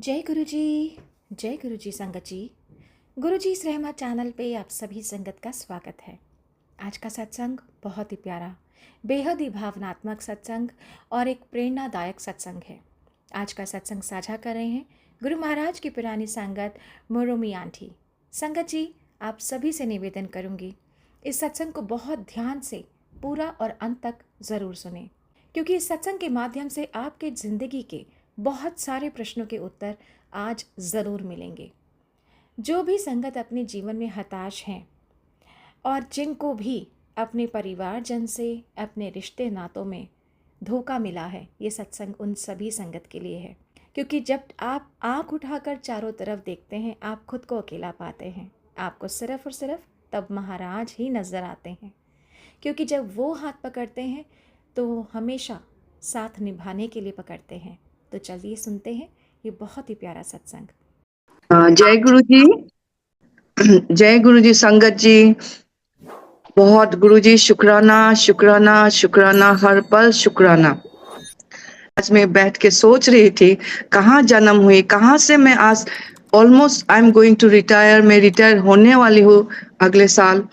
जय गुरु जी संगत जी। गुरु जी इस रहमत चैनल पे आप सभी संगत का स्वागत है। आज का सत्संग बहुत ही प्यारा, बेहद ही भावनात्मक सत्संग और एक प्रेरणादायक सत्संग है। आज का सत्संग साझा कर रहे हैं गुरु महाराज की पुरानी संगत मुरुमी आंटी। संगत जी, आप सभी से निवेदन करूंगी, इस सत्संग को बहुत ध्यान से पूरा और अंत तक ज़रूर सुने, क्योंकि इस सत्संग के माध्यम से आपके ज़िंदगी के बहुत सारे प्रश्नों के उत्तर आज ज़रूर मिलेंगे। जो भी संगत अपने जीवन में हताश हैं और जिनको भी अपने परिवारजन से, अपने रिश्ते नातों में धोखा मिला है, ये सत्संग उन सभी संगत के लिए है। क्योंकि जब आप आंख उठाकर चारों तरफ देखते हैं, आप खुद को अकेला पाते हैं। आपको सिर्फ और सिर्फ तब महाराज ही नज़र आते हैं, क्योंकि जब वो हाथ पकड़ते हैं तो वो हमेशा साथ निभाने के लिए पकड़ते हैं। तो चलिए सुनते हैं ये बहुत ही प्यारा सत्संग। जय गुरु जी। जय गुरु जी संगत जी। बहुत गुरु जी शुक्राना शुक्राना शुक्राना, हर पल शुक्राना। आज मैं बैठ के सोच रही थी कहाँ जन्म हुई, कहाँ से मैं आज almost I am going to retire, मैं रिटायर होने वाली हूँ अगले साल।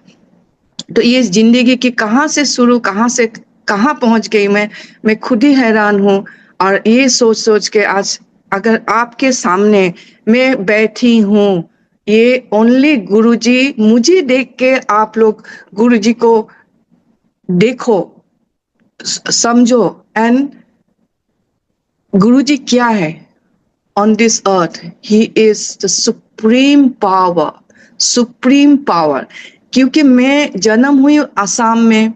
तो ये जिंदगी की कहाँ से शुरू, कहाँ से कहाँ पहुंच गई मैं खुद ही हैरान हूँ। और ये सोच सोच के आज अगर आपके सामने मैं बैठी हूँ, ये ओनली गुरुजी, मुझे देख के आप लोग गुरुजी को देखो, समझो। एंड गुरुजी क्या है on this earth? He is the supreme power, supreme power. क्योंकि मैं जन्म हुई असम में,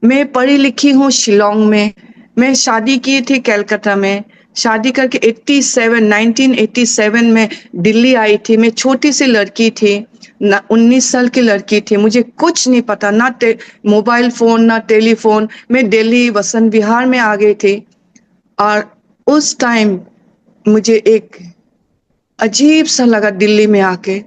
मैं पढ़ी लिखी हूँ शिलोंग में, मैं शादी की थी कलकत्ता में, शादी करके 1987 में दिल्ली आई थी। मैं छोटी सी लड़की थी, 19 साल की लड़की थी, मुझे कुछ नहीं पता, ना मोबाइल फोन ना टेलीफोन। मैं दिल्ली वसंत विहार में आ गई थी और उस टाइम मुझे एक अजीब सा लगा दिल्ली में आके।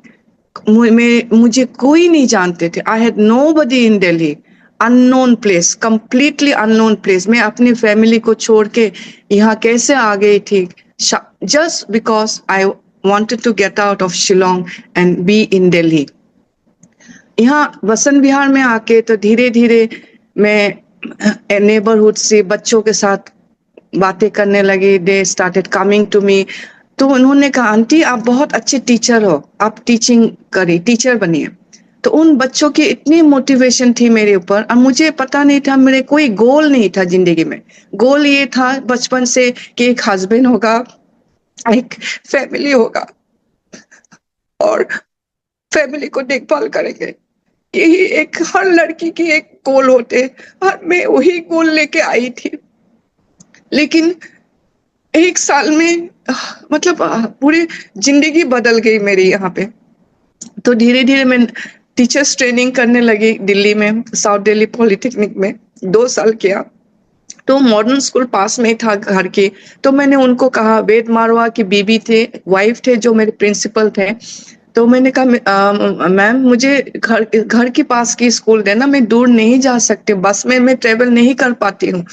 मुझे कोई नहीं जानते थे। I had nobody in Delhi, unknown place, completely unknown place. मैं अपनी फैमिली को छोड़ के यहाँ कैसे आ गई थी? Just because I wanted to get out of Shillong and be in Delhi. यहाँ वसंत विहार में आके तो धीरे धीरे मैं नेबरहुड से बच्चों के साथ बातें करने लगी। They started coming to me. तो उन्होंने कहा, आंटी आप बहुत अच्छे टीचर हो, आप टीचिंग करिए, टीचर बनिए। तो उन बच्चों की इतनी मोटिवेशन थी मेरे ऊपर, और मुझे पता नहीं था, मेरे कोई गोल नहीं था जिंदगी में। गोल ये था बचपन से कि एक हस्बैंड होगा, एक फैमिली होगा और फैमिली को देखभाल करेंगे। यही एक हर लड़की की एक गोल होते, और मैं वही गोल लेके आई थी। लेकिन एक साल में मतलब पूरी जिंदगी बदल गई मेरी यहाँ पे। तो धीरे धीरे मैं टीचर्स ट्रेनिंग करने लगी दिल्ली में, साउथ दिल्ली पॉलिटेक्निक में 2 साल किया। तो मॉडर्न स्कूल पास में ही था घर की। तो मैंने उनको कहा, वेद मारवा की बीबी थे, वाइफ थे जो मेरे प्रिंसिपल थे। तो मैंने कहा, मैम मुझे घर के पास की स्कूल देना, मैं दूर नहीं जा सकती, बस में मैं ट्रेवल नहीं कर पाती हूँ।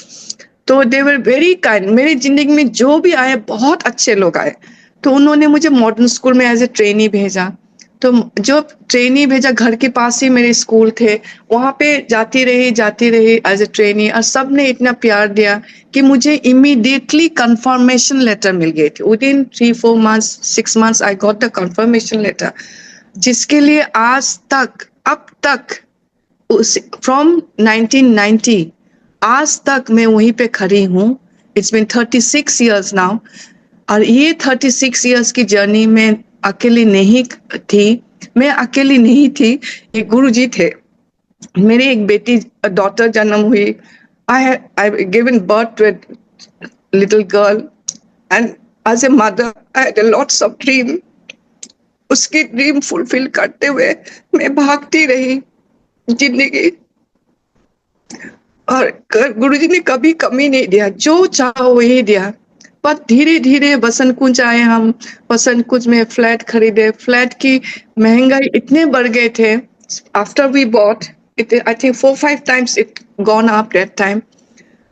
तो दे वर वेरी काइंड। मेरी जिंदगी में जो भी आए बहुत अच्छे लोग आए। तो उन्होंने मुझे मॉडर्न स्कूल में एज ए ट्रेनी भेजा। तो जो ट्रेनी भेजा, घर के पास ही मेरे स्कूल थे, वहां पे जाती रही एज ए ट्रेनी। और सब ने इतना प्यार दिया कि मुझे इमीडिएटली कंफर्मेशन लेटर मिल गई थी। Within 3-4 months 6 months I got the confirmation letter, जिसके लिए आज तक, अब तक, फ्रॉम 1990 आज तक मैं वहीं पे खड़ी हूँ। It's been 36 years now. और ये 36 years की जर्नी में अकेली नहीं थी, मैं अकेली नहीं थी, ये गुरुजी थे। मेरी एक बेटी, डॉटर जन्म हुई। I given birth to a little girl, and as a mother I had lots of dream. उसकी ड्रीम फुलफिल करते हुए मैं भागती रही जिंदगी। और गुरुजी ने कभी कमी नहीं दिया, जो चाहो वही दिया। पर धीरे धीरे बसंत कुंज आए हम, बसंत कुंज में फ्लैट खरीदे। फ्लैट की महंगाई इतने बढ़ गए थे। After we bought it, I think 4-5 times it gone up that time,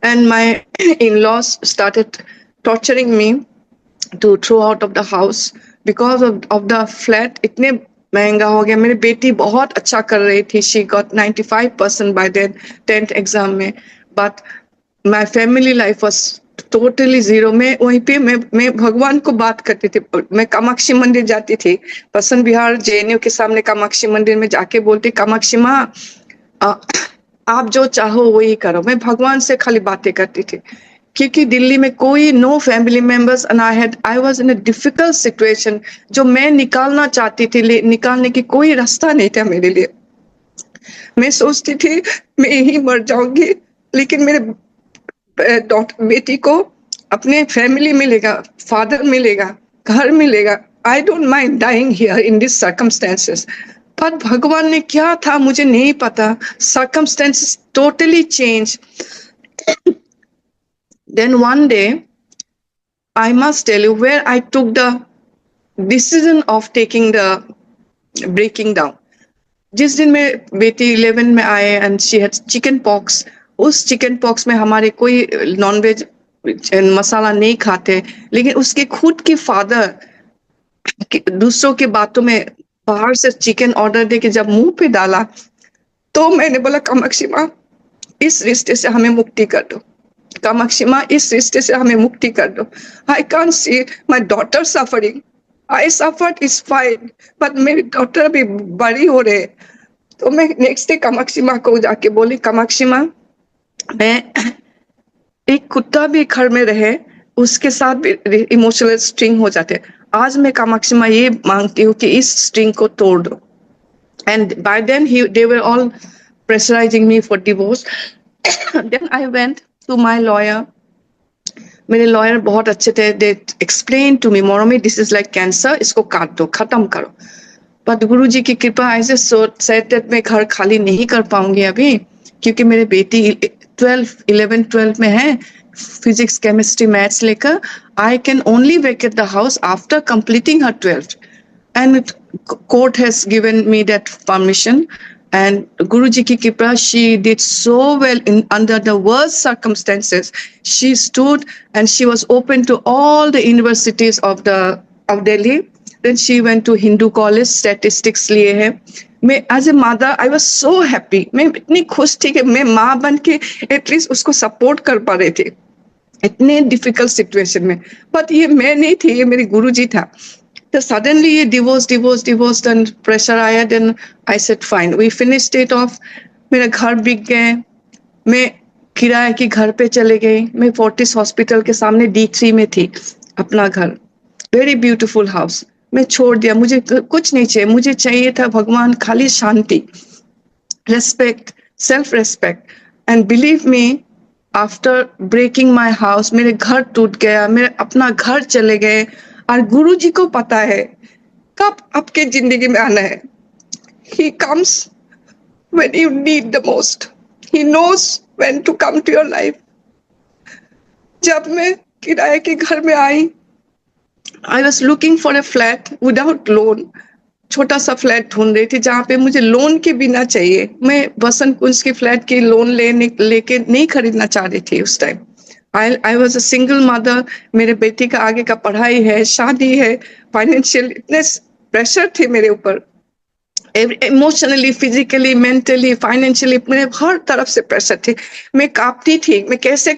and my in-laws started torturing me to throw out of the house because of the flat. इतने महंगा हो गया. मेरी बेटी बहुत अच्छा कर रही थी. She got 95% by then 10th exam में. But my family life was totally zero. मैं वहीं पे मैं भगवान को बात करती थी. मैं कामाक्षी मंदिर जाती थी. बसंत विहार JNU के सामने कामाक्षी मंदिर में जाके बोलती, कामाक्षी माँ आप जो चाहो वही करो. मैं भगवान से खाली बातें करती थी क्योंकि दिल्ली में कोई no family members and I was in a difficult situation जो मैं निकालना चाहती थी. निकालने की कोई रास्ता नहीं था मेरे लिए. मैं सोचती थी मैं यही मर जाऊंगी, लेकिन मेरे बेटी को अपने फैमिली मिलेगा, फादर मिलेगा, घर मिलेगा. I don't mind dying here in this circumstances. पर भगवान ने क्या था मुझे नहीं पता. Circumstances totally change. Then one day, I must tell you where I took the decision of taking the breaking down. जिस दिन मैं बेटी 11 में आए and she had chicken pox, उस chicken pox में हमारे कोई नॉनवेज मसाला नहीं खाते, लेकिन उसके खुद के फादर दूसरों के बातों में बाहर से चिकन ऑर्डर दे के जब मुंह पे डाला, तो मैंने बोला कामाक्षी माँ इस रिश्ते से हमें मुक्ति कर दो. कामाक्षी माँ इस रिश्ते से हमें मुक्ति कर दो. I can't see my daughter suffering. I suffered is fine, but मेरी डॉटर भी बड़ी हो रहे. तो मैं नेक्स्ट डे कामाक्षी माँ को जाके बोली, कामाक्षी माँ मैं एक कुत्ता भी घर में रहे उसके साथ भी इमोशनल स्ट्रिंग हो जाते. आज मैं कामाक्षी माँ ये मांगती हूँ कि इस स्ट्रिंग को तोड़ दो. And by then they were all pressurising me for divorce. Then I went to my lawyer. मेरे लॉयर बहुत अच्छे थे. They explained to me, Moromi, this is like cancer, इसको काट दो, खत्म करो. But गुरुजी की कृपा ऐसे said that मैं घर खाली नहीं कर पाऊंगी अभी, क्योंकि मेरे बेटी 11-12 में है, फिजिक्स केमिस्ट्री मैथ्स लेकर. I can only vacate the house after completing her 12th, and court has given me that permission. And Guruji ki kripa, she did so well under the worst circumstances. She stood and she was open to all the universities of Delhi. Then she went to Hindu college, statistics लिए है. मैं as a mother, I was so happy. मैं इतनी खुश थी कि मैं माँ बन के at least उसको support कर पा रही थी इतने difficult situation में. But ये मैं नहीं थी, ये मेरी गुरुजी था. So suddenly ये divorce and pressure आया. Then I said fine, we finished it off. मेरा घर बिक गए. मैं किराए की घर पे चले गई. मैं फोर्टिस हॉस्पिटल के सामने D3 में थी अपना घर. Very beautiful house. मैं छोड़ दिया. मुझे कुछ नहीं चाहिए. मुझे चाहिए था भगवान खाली शांति, respect, self respect. And believe me, after breaking my house मेरे घर टूट गया. मेरे अपना घर चले गए. और गुरुजी को पता है कब आपके जिंदगी में आना है. He comes when you need the most. He knows when to come to your life. जब मैं किराए के घर में आई, I was looking for a flat without loan. छोटा सा फ्लैट ढूंढ रही थी जहाँ पे मुझे लोन के बिना चाहिए. मैं बसंत कुंज के फ्लैट की लोन लेके नहीं खरीदना चाह रही थी उस time. I was a single mother. मेरे बेटी का आगे का पढ़ाई है, शादी है, फाइनेंशियल इतने प्रेशर थे मेरे ऊपर. इमोशनली, फिजिकली, मेंटली, फाइनेंशियली मेरे हर तरफ से प्रेशर थे. मैं कांपती थी. मैं कैसे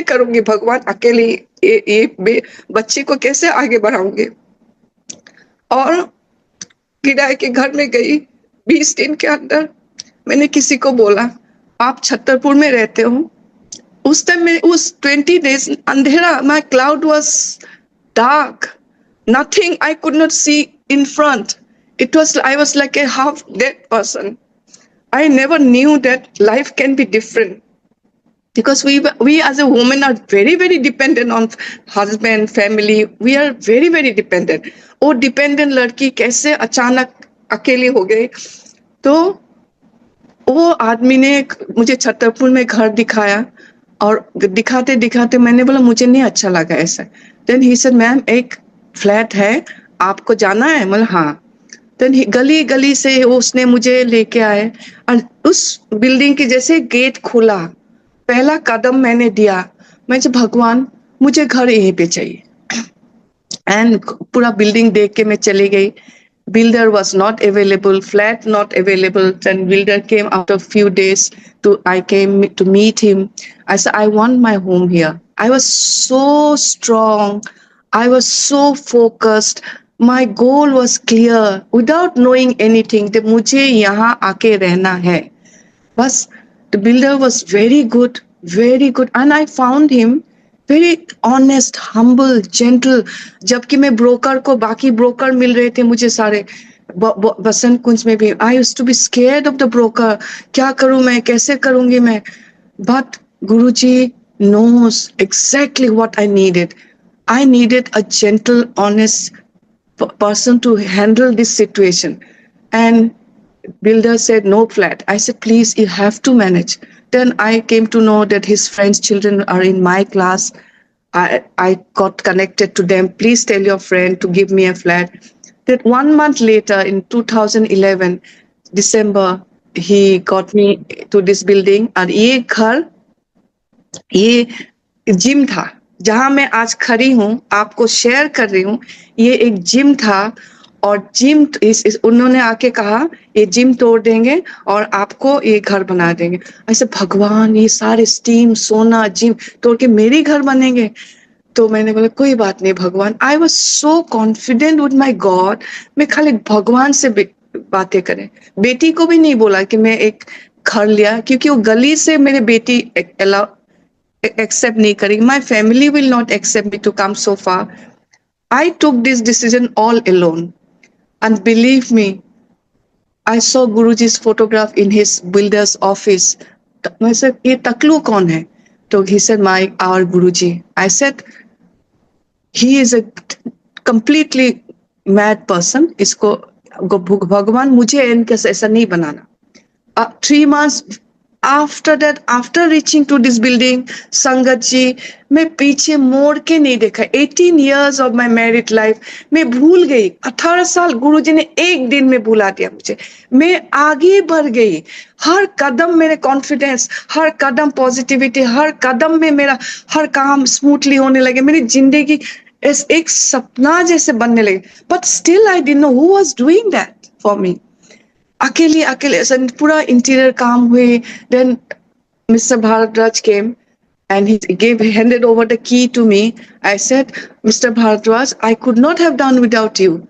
करूंगी भगवान, अकेली ये बच्ची को कैसे आगे बढ़ाऊंगी. और किराए के घर में गई. 20 दिन के अंदर मैंने किसी को बोला, आप छतरपुर में रहते हो. उस टाइम में उस 20 days अंधेरा. my cloud was dark, nothing, I could not see in front. I was like a half dead person. I never knew that life can be different, because we as a woman are very very dependent on husband, family. We are very very dependent. वो dependent लड़की कैसे अचानक अकेली हो गई. तो वो आदमी ने मुझे छतरपुर में घर दिखाया. और दिखाते दिखाते मैंने बोला मुझे नहीं अच्छा लगा ऐसा. देन ही सेड, मैम एक फ्लैट है, आपको जाना है. मतलब हाँ. देन गली गली से उसने मुझे लेके आए. और उस बिल्डिंग के जैसे गेट खुला, पहला कदम मैंने दिया. मैं भगवान मुझे घर यहीं पे चाहिए. एंड पूरा बिल्डिंग देख के मैं चली गई. Builder was not available, flat not available. Then builder came after a few days. I came to meet him. I said, I want my home here. I was so strong. I was so focused. My goal was clear without knowing anything. that मुझे यहाँ आके रहना है. बस the builder was very good, and I found him very honest, humble, gentle. जबकि मैं broker को बाकी ब्रोकर मिल रहे थे मुझे सारे बसंत कुंज में भी. I used to be scared of the broker. क्या करूं मैं, कैसे करूंगी मैं? But Guruji knows exactly what I needed. I needed a gentle, honest person to handle this situation. And builder said no flat. I said, please, you have to manage. Then I came to know that his friends' children are in my class. I got connected to them. Please tell your friend to give me a flat. That 1 month later, in 2011, December, he got me to this building. और ये घर, ये gym था जहां मैं आज खड़ी हूं, आपको शेयर कर रही हूं. ये एक जिम था, और जिम उन्होंने आके कहा ये जिम तोड़ देंगे और आपको ये घर बना देंगे. ऐसे भगवान, ये सारे स्टीम, सोना, जिम तोड़ के मेरी घर बनेंगे. तो मैंने बोला कोई बात नहीं भगवान. आई was so confident with my God. मैं खाली भगवान से बातें करें. बेटी को भी नहीं बोला कि मैं एक घर लिया, क्योंकि वो गली से मेरे बेटी accept nahi karegi. My family will not accept me to come so far. I took this decision all alone. And believe me, I saw Guruji's photograph in his builder's office. I said, ye Taklu kaun hai? So he said, our Guruji. I said, he is a completely mad person. Isko Bhagwan mujhe इनके ऐसा नहीं बनाना. 3 months after that, after reaching to this building, संगत जी, मैं पीछे मोड़ के नहीं देखा. 18 years of my married life, मैं भूल गई. 18 साल गुरुजी ने एक दिन में भुला दिया मुझे. मैं आगे बढ़ गई. हर कदम मेरे कॉन्फिडेंस, हर कदम पॉजिटिविटी, हर कदम में मेरा हर काम स्मूथली होने लगे. मेरी जिंदगी एक सपना जैसे बनने लगे. But still I didn't know who was doing that for me. अकेले ऐसा पूरा इंटीरियर काम हुए. Then mister Bhardwaj came and he handed over the key to me. I said, Mr. Bharadwaj, I could not have done without you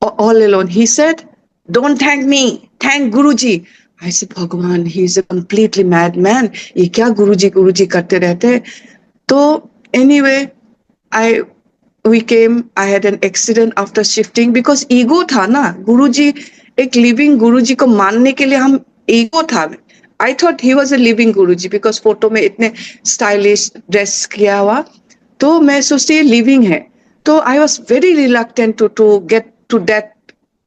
all alone. He said, don't thank me, thank Guruji. I said, Bhagwan, he is a completely mad man. ये क्या गुरुजी करते रहते. तो anyway, we came. I had an accident after shifting because ego था ना. गुरुजी एक living गुरुजी को मानने के लिए हम ईगो था. I thought he was a living Guruji because photo में इतने स्टाइलिश ड्रेस किया हुआ, तो मैं सोचती लिविंग है. तो I was very reluctant to get to that,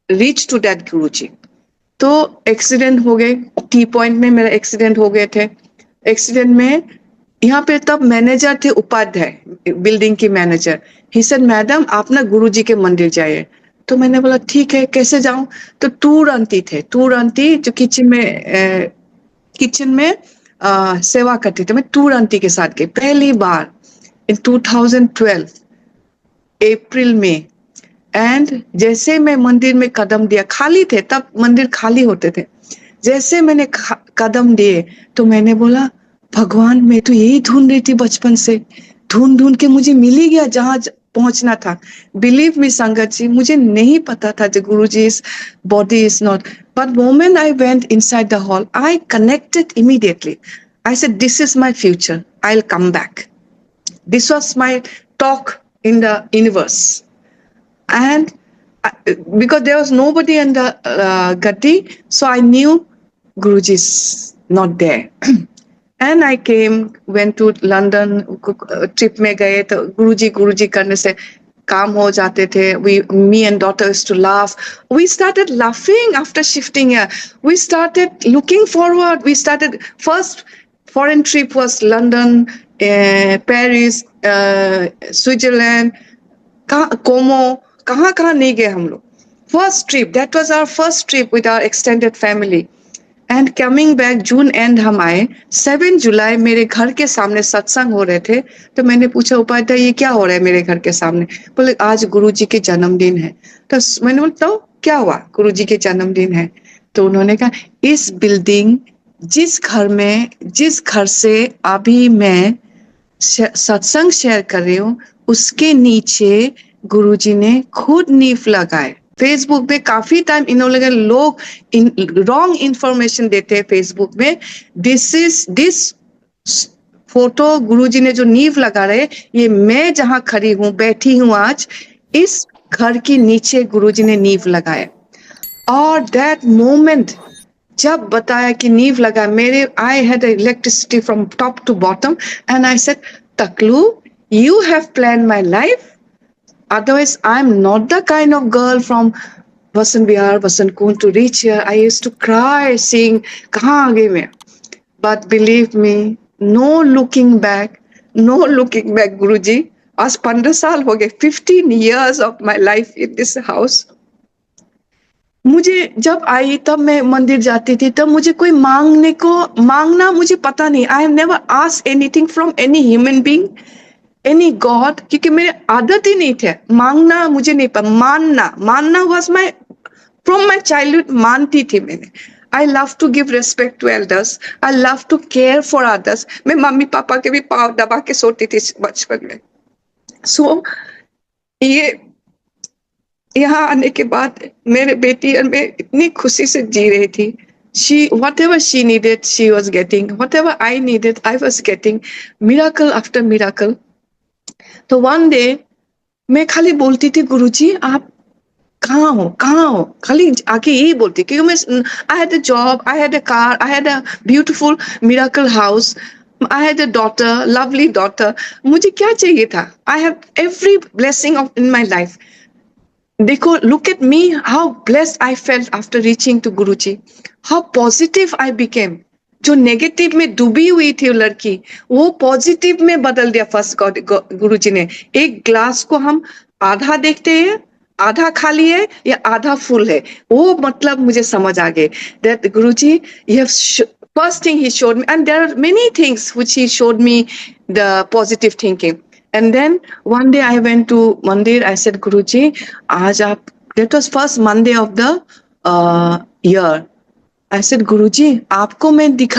reach to that गुरुजी. तो एक्सीडेंट हो गए. टी पॉइंट में मेरा एक्सीडेंट हो गए थे. एक्सीडेंट में यहाँ पे तब मैनेजर थे उपाध्याय, बिल्डिंग की मैनेजर. ही सेड, मैडम आप ना गुरुजी के मंदिर जाइए. तो मैंने बोला ठीक है, कैसे जाऊं? तो टूर आंटी थे, टूर आंटी जो किचन में सेवा करती थी. मैं टूर आंटी के साथ गई पहली बार इन 2012 अप्रैल में. एंड जैसे मैं मंदिर में कदम दिया, खाली थे तब, मंदिर खाली होते थे. जैसे मैंने कदम दिए तो मैंने बोला भगवान, मैं तो यही ढूंढ रही थी बचपन से. ढूंढ के मुझे मिल ही गया जहां पहुंचना था. बिलीव मी संगत जी, मुझे नहीं पता था कि Guruji's body is not. But moment I went inside the hall, I connected immediately. I said, this is my future. I'll come back. This was my talk in the universe. And because there was nobody in the gati, so I knew Guruji's not there. And I came, went to London, trip में गए तो गुरुजी करने से काम हो जाते थे. Me and daughter used to laugh. We started laughing after shifting here. We started looking forward. We started, first foreign trip was London, Paris, Switzerland, Como, कहाँ नहीं गए हम लोग. First trip, that was our first trip with our extended family. And coming back June and हम आए। 7 जुलाई मेरे घर के सामने सत्संग हो रहे थे, तो मैंने पूछा उपाध्याय ये क्या हो रहा है मेरे घर के सामने? बोले आज गुरुजी के जन्मदिन है। तो मैंने बोला तो क्या हुआ, गुरुजी के जन्मदिन है? तो उन्होंने कहा इस बिल्डिंग जिस घर से अभी मैं सत्संग शेयर कर रही हूँ उसके नीचे गुरुजी ने खुद नींव लगाए। फेसबुक में काफी टाइम इन्होंने लोग रॉन्ग इंफॉर्मेशन देते हैं फेसबुक में। दिस फोटो गुरुजी ने जो नींव लगा रहे, ये मैं जहां खड़ी हूँ बैठी हूँ आज, इस घर के नीचे गुरुजी ने नींव लगाए। और दैट मोमेंट जब बताया कि नींव लगा, मेरे I had electricity from top to bottom and I said तकलू you have plan my life, otherwise I'm not the kind of girl from Vasant Vihar, Vasant Kund to reach here. I used to cry seeing kahan aa gayi main. But believe me, no looking back, no looking back Guruji. आज 15 साल हो गए, 15 years of my life in this house. मुझे जब आई तब मैं मंदिर जाती थी, तब मुझे कोई मांगना मुझे पता नहीं। I have never asked anything from any human being, any God, क्योंकि मेरे आदत ही नहीं थे मांगना, मुझे नहीं पता। मानना was my from my childhood, मानती थी मैंने। I love to give respect to elders, I love to care for others. मैं मम्मी पापा के भी पाँव दबा के सोती थी बचपन में। सो ये यहाँ आने के बाद मेरे बेटी और मैं इतनी खुशी से जी रही थी। Whatever she needed, she was getting. Whatever I needed, I was getting. Miracle after miracle. तो वन डे मैं खाली बोलती थी गुरुजी आप कहाँ हो, खाली आके यही बोलती, क्योंकि मैं I had a job, I had a car, I had a beautiful miracle house, I had a daughter, lovely daughter. मुझे क्या चाहिए था? I have every blessing of in my life. देखो, look at me, how blessed I felt after reaching to Guruji, how positive I became. जो negative में डूबी हुई थी वो लड़की, वो पॉजिटिव में बदल दिया फर्स्ट गुरुजी ने। एक ग्लास को हम आधा देखते हैं, आधा खाली है या आधा फुल है, वो मतलब मुझे समझ आ गए that Guruji you have first thing he showed me, and there are many things which he showed me the positive thinking. And then one day I went to Mandir. I said, Guruji, aaj aap, that was first Monday of the year. I said, Guruji, आपको मैं देख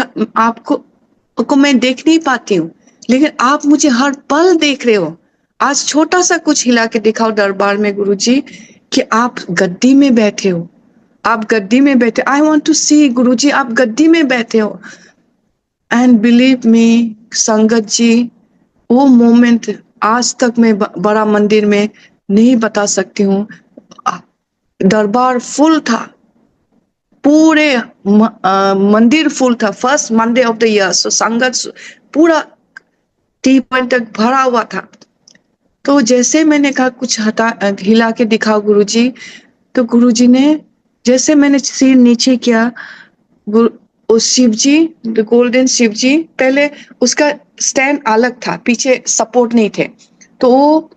नहीं पाती हूँ, लेकिन आप मुझे हर पल देख रहे हो। आज छोटा सा कुछ हिला के दिखाओ दरबार में गुरुजी कि आप गद्दी में बैठे हो, आप गद्दी में बैठे। I want to see गुरुजी आप गद्दी में बैठे हो। And believe me, संगत जी, वो मोमेंट आज तक मैं बड़ा मंदिर में नहीं बता सकती हूँ। दरबार फुल था, पूरे मंदिर फुल था, first Monday of the year. So संगत पूरा टी पॉइंट तक भरा हुआ था। तो जैसे मैंने कहा कुछ हिला के दिखाओ गुरुजी, तो गुरुजी ने जैसे मैंने सिर नीचे किया, शिव जी, द गोल्डन शिव जी, पहले उसका स्टैंड अलग था, पीछे सपोर्ट नहीं थे, तो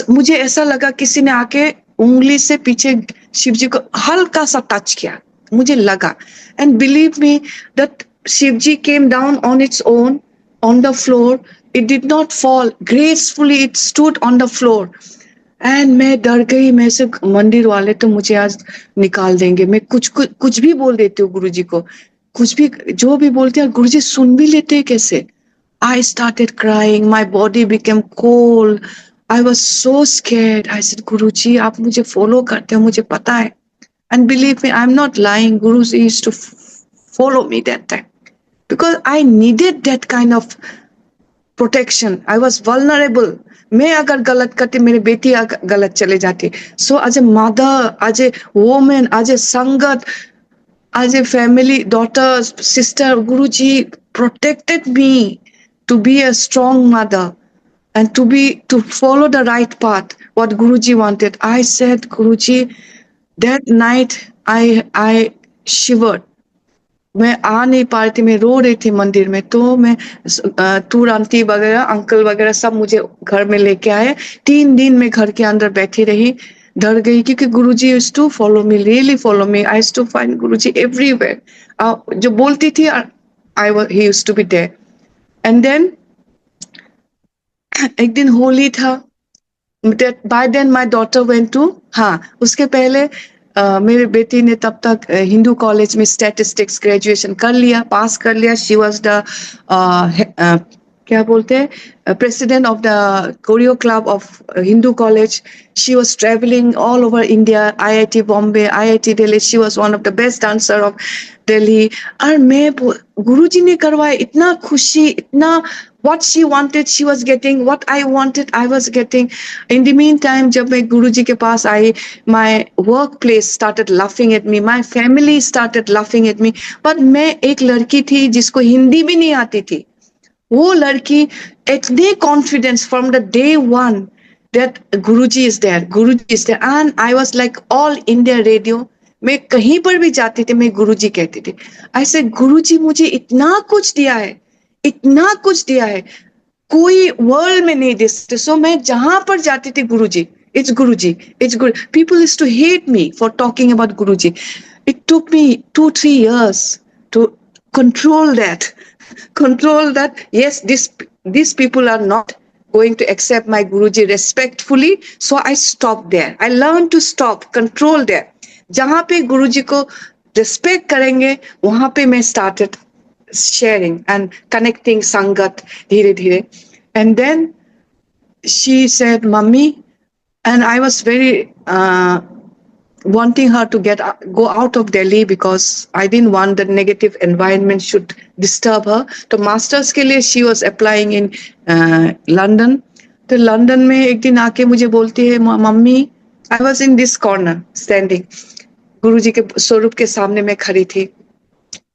मुझे ऐसा लगा किसी ने आके उंगली से पीछे शिव जी को हल्का सा टच किया, मुझे लगा। And believe me that Shiv ji came down on its own on the floor, it did not fall, gracefully it stood on the floor. And मैं डर गई, मैं से मंदिर वाले तो मुझे आज निकाल देंगे, मैं कुछ भी बोल देती हूँ गुरुजी को, कुछ भी जो भी बोलते हैं गुरुजी सुन भी लेते हैं कैसे। I started crying, my body became cold, I was so scared. I said, Guruji, आप मुझे follow करते हो, मुझे पता है। And believe me, I'm not lying, Guruji used to follow me that time because I needed that kind of protection. I was vulnerable. मैं अगर गलत करती, मेरी बेटी गलत चले जाती। So as a mother, as a woman, as a sangat, as a family, daughter, sister, Guruji protected me to be a strong mother and to follow the right path, what Guruji wanted. I said, Guruji, that night I shivered. मैं आ नहीं पा रही थी, मैं रो रही थी मंदिर में। तो मैं टूर आंटी वगैरह, अंकल वगैरह सब मुझे घर में लेके आए। 3 दिन मैं घर के अंदर बैठी रही। डर गई क्योंकि Guruji used to follow me, really follow me. I used to find Guruji everywhere. जो बोलती थी, he used to be there. And then एक दिन होली था। By then my daughter went to, हाँ उसके पहले मेरी बेटी ने तब तक हिंदू कॉलेज में स्टैटिस्टिक्स ग्रेजुएशन कर लिया, पास कर लिया। शी वाज द क्या बोलते हैं, president of the chorio club of Hindu college. She was travelling all over India, IIT Bombay, IIT Delhi. She was one of the best dancer of Delhi. और मैं गुरुजी ने करवाया, इतना खुशी, इतना what she wanted she was getting, what I wanted I was getting. In the meantime, जब मैं गुरुजी के पास आई, my workplace started laughing at me, my family started laughing at me. पर मैं एक लड़की थी जिसको हिंदी भी नहीं आती थी। वो लड़की इतने confidence from the day one that Guruji is there, Guruji is there, and I was like all India radio. मैं कहीं पर भी जाती थी, मैं गुरुजी कहती थी। ऐसे गुरुजी मुझे इतना कुछ दिया है, इतना कुछ दिया है, कोई वर्ल्ड में नहीं दे सकते। सो मैं जहां पर जाती थी, Guruji, it's Guruji, it's Guru. People used to hate me for talking about Guruji. It took me 2-3 years to control that, control that. Yes, these people are not going to accept my guruji respectfully, so I stopped there. I learned to stop, control there. जहां पे गुरुजी को respect करेंगे, वहां पे मैं started sharing and connecting sangat dheere dheere. And then she said, mummy, and I was very wanting her to go out of Delhi because I didn't want the negative environment should disturb her. तो masters के लिए she was applying in London. तो London में एक दिन आके मुझे बोलती है, mummy, I was in this corner standing, गुरुजी के स्वरूप के सामने मैं खड़ी थी।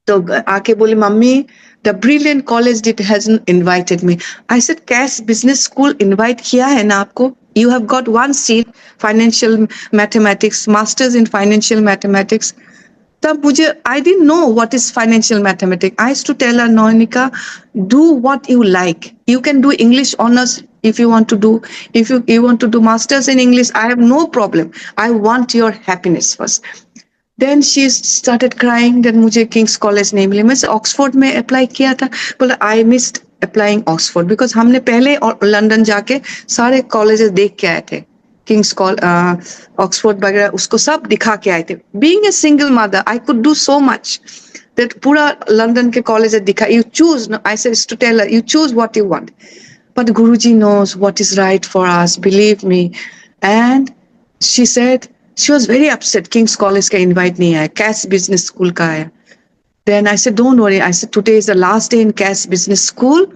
तो आके बोली, mummy, the brilliant college did hasn't invited me. I said, Cass Business School invite किया है ना आपको? You have got one seat, financial mathematics, masters in financial mathematics. तब मुझे, I didn't know what is financial mathematics. I used to tell her, Nonika, do what you like. You can do English honors if you want to do. If you want to do masters in English, I have no problem. I want your happiness first. Then she started crying that मुझे Kings college नहीं मिले। मैं Oxford में apply किया था। बोला, I missed applying Oxford because हमने पहले लंदन जाके सारे कॉलेजेस देख के आए थे, किंग्स ऑक्सफोर्ड वगैरह, उसको सब दिखा के आए थे। Being a single mother, I could do so much that पूरा लंदन के कॉलेजेस दिखा। You choose, I said to tell her, you choose what you want, but Guruji knows what is right for us, believe me. And she said, she was very upset, King's College का invite नहीं आया, Cass Business School का आया। Then I said, don't worry. I said, today is the last day in Cass Business School,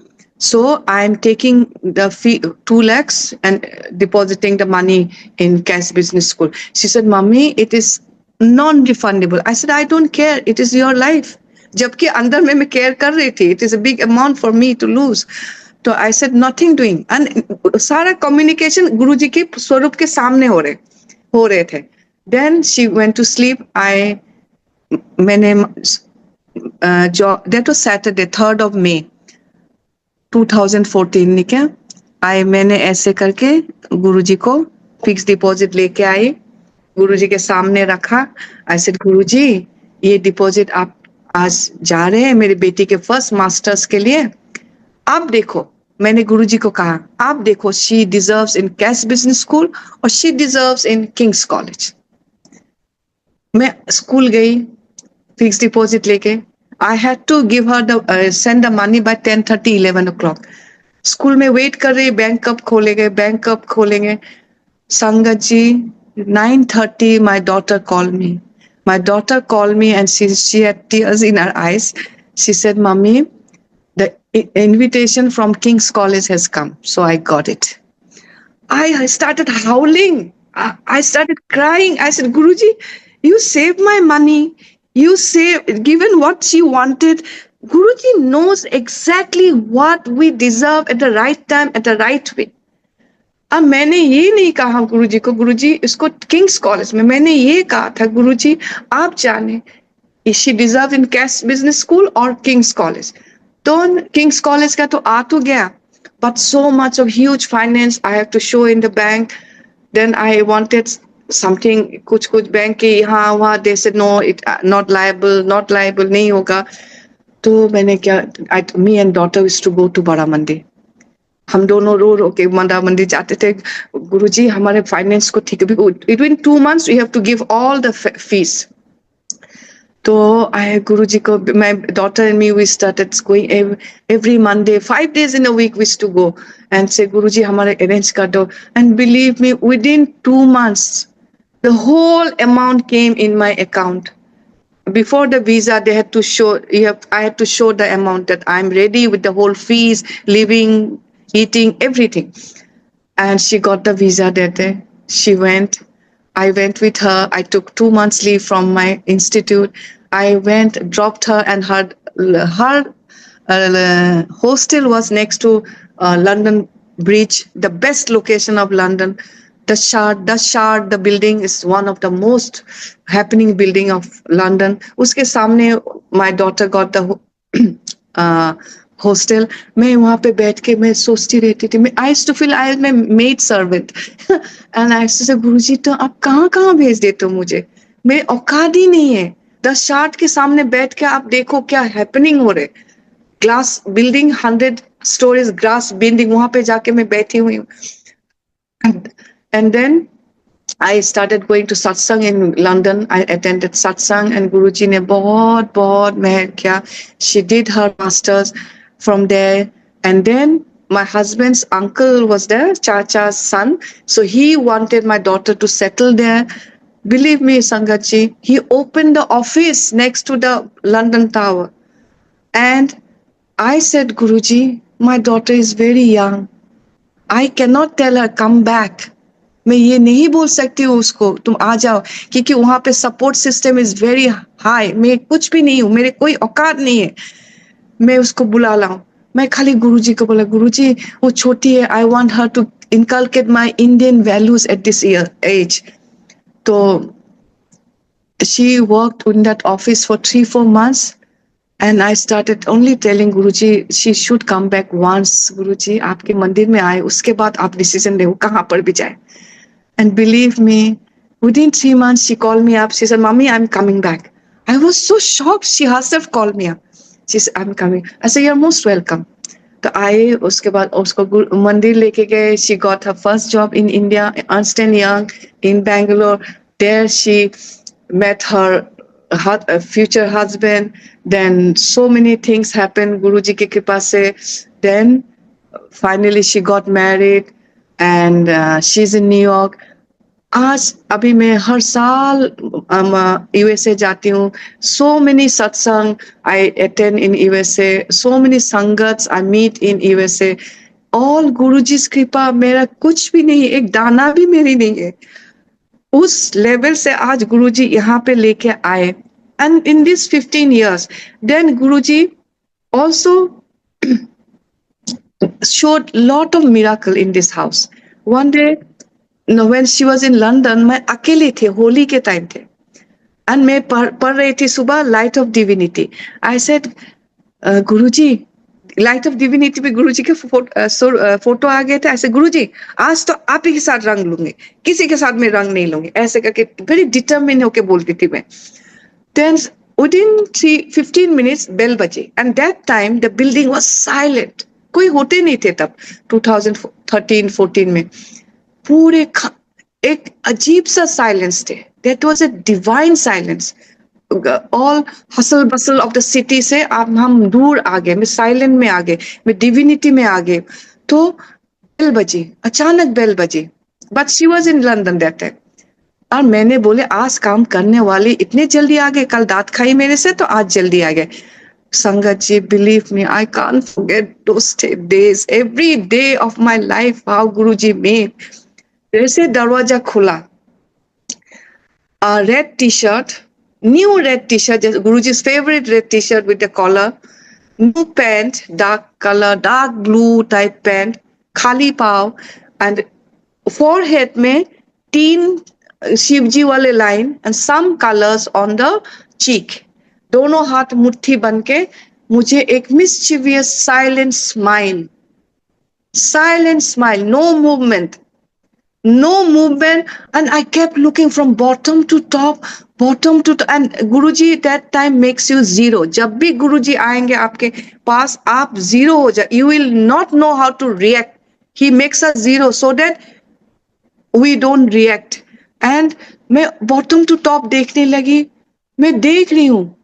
so I am taking the fee 2 lakhs and depositing the money in Cass Business School. She said, Mommy, it is non-refundable. I said, I don't care. It is your life. जबकि अंदर में मैं care कर रही थी. It is a big amount for me to lose. तो I said, nothing doing. And सारा communication गुरुजी के स्वरूप के सामने हो रहे थे। Then she went to sleep. मैंने that was Saturday, 3rd of May 2014 ने क्या मैंने ऐसे करके गुरुजी को फिक्स डिपॉजिट लेके आई, गुरुजी के सामने रखा। I said, गुरुजी, ये डिपॉजिट आप आज जा रहे हैं मेरी बेटी के फर्स्ट मास्टर्स के लिए। आप देखो, मैंने गुरुजी को कहा, आप देखो, she deserves in Cass Business School और she deserves in King's College. मैं स्कूल गई फिक्स डिपॉजिट लेके। I had to give her the send the money by 10:30 11 o'clock। School में वेट कर रही, बैंक कब खोलेंगे। संगत जी, 9:30 my daughter called me and she had tears in her eyes. She said, Mommy, the invitation from King's College has come, so I got it. I started howling. I started crying. I said, Guruji, you saved my money. You given what she wanted. Guruji knows exactly what we deserve at the right time, at the right way. अब मैंने ये नहीं कहा गुरुजी को, गुरुजी इसको Kings college में, मैंने ये कहा था, गुरुजी आप जाने she deserves in Cass Business School or King's College. तो King's College का तो आ तो गया, but so much of huge finance I have to show in the bank. Then I wanted something कुछ कुछ बैंक के यहाँ वहाँ दे से नो इट नॉट लायबल नहीं होगा। तो मैंने क्या, me and daughter used to go to बड़ा मंडी। हम दोनों रो रो के बड़ा मंडी जाते थे, गुरुजी हमारे फाइनेंस को ठीक है, between 2 months we have to give all the fees. तो आई गुरुजी को, my daughter and me, we started going every Monday, 5 days in a week we used to go and say, Guruji हमारे arrange कर दो। And believe me, within 2 months the whole amount came in my account. Before the visa, they had to show, I had to show the amount that I'm ready with the whole fees, living, eating, everything. And she got the visa that day. She went. I went with her. I took 2 months leave from my institute. I went, dropped her, and her hostel was next to London Bridge, the best location of London. The Shard, the building is one of the most happening building of London. Uske samne, my daughter got the hostel. मैं वहाँ पे बैठ के मैं सोचती रहती थी, I used to feel I am a maid servant and I used to say, गुरुजी तो आप कहाँ कहाँ भेज देते हो मुझे, मेरे औकात ही नहीं है। 10 शार्ट के सामने बैठ के आप देखो क्या हैपनिंग हो रहे, glass building 100 stories glass building, वहाँ पे जाके मैं बैठी हुई हूँ। And then I started going to satsang in London. I attended satsang and Guruji ne बहुत मेहर किया. She did her masters from there. And then my husband's uncle was there, Chacha's son. So he wanted my daughter to settle there. Believe me, Sangatji, he opened the office next to the London Tower. And I said, Guruji, my daughter is very young. I cannot tell her, come back. मैं ये नहीं बोल सकती हूँ उसको तुम आ जाओ, क्योंकि वहां पे support system is very high. मैं कुछ भी नहीं हूँ, मेरे कोई औकात नहीं है मैं उसको बुला लाऊं। मैं खाली गुरुजी को बोला, गुरुजी वो छोटी है, I want her to inculcate my Indian values at this age. तो she worked in that office for 3-4 months and I started only telling Guruji she should come back once. Guruji आपके मंदिर में आए, उसके बाद आप डिसीजन ले कहाँ पर भी जाए। And believe me, within 3 months, she called me up. She said, Mommy, I'm coming back. I was so shocked. She herself called me up. She said, I'm coming. I said, you're most welcome. तो आए, उसके बाद उसको मंदिर लेके गए. She got her first job in India, Ernst & Young in Bangalore. There she met her future husband. Then so many things happened. Guruji की कृपा से. Then finally she got married. And she's in New York. आज अभी मैं हर साल USA जाती हूँ. So many satsang I attend in USA. So many sangats I meet in USA. All Guruji's कृपा, मेरा कुछ भी नहीं, एक दाना भी मेरी नहीं है। उस लेवल से आज गुरुजी यहाँ पे लेके आए. And in these 15 years, then Guruji also showed lot of miracle in this house. One day, when she was in London, मैं अकेली थी, होली के टाइम थे, and मैं पढ़ रही थी सुबह light of divinity. I said, Guruji, light of divinity में गुरुजी के फोटो आ गए थे. ऐसे गुरुजी आज तो आप ही के साथ रंग लूंगी, किसी के साथ मैं रंग नहीं लूंगी, ऐसे करके वेरी डिटरमिन होके बोलती थी मैं. Then within 15 minutes बेल बजी and that time the building was silent. कोई होते नहीं थे तब 2013-14 में. पूरे एक अजीब सा साइलेंस थे. That was a divine silence. All hustle bustle of the city से अब हम दूर आ गए, मैं साइलेंट में आ गए, मैं डिविनिटी में आ गए. तो बेल बजी, अचानक बेल बजी. But she was in London that time. और मैंने बोले आज काम करने वाले इतने जल्दी आ गए, कल दांत खाई मेरे से तो आज जल्दी आ गए. संगत जी, believe me, I can't forget those days. Every day of my life, how Guruji made. जैसे दरवाजा खुला, a red t-shirt, new red t-shirt, Guruji's favorite red t-shirt with the collar, new pant, dark color, dark blue type pant, खाली पाव, and forehead में 3 शिवजी वाले line and some colors on the cheek. दोनों हाथ मुट्ठी बन के मुझे एक mischievous silent smile, no movement. no movement, and I kept looking from bottom to top, and Guruji that time makes you zero. जब भी गुरुजी आएंगे आपके पास आप zero हो जाए, you will not know how to react. He makes us zero so that we don't react. And मैं bottom to top देखने लगी, मैं देख रही हूँ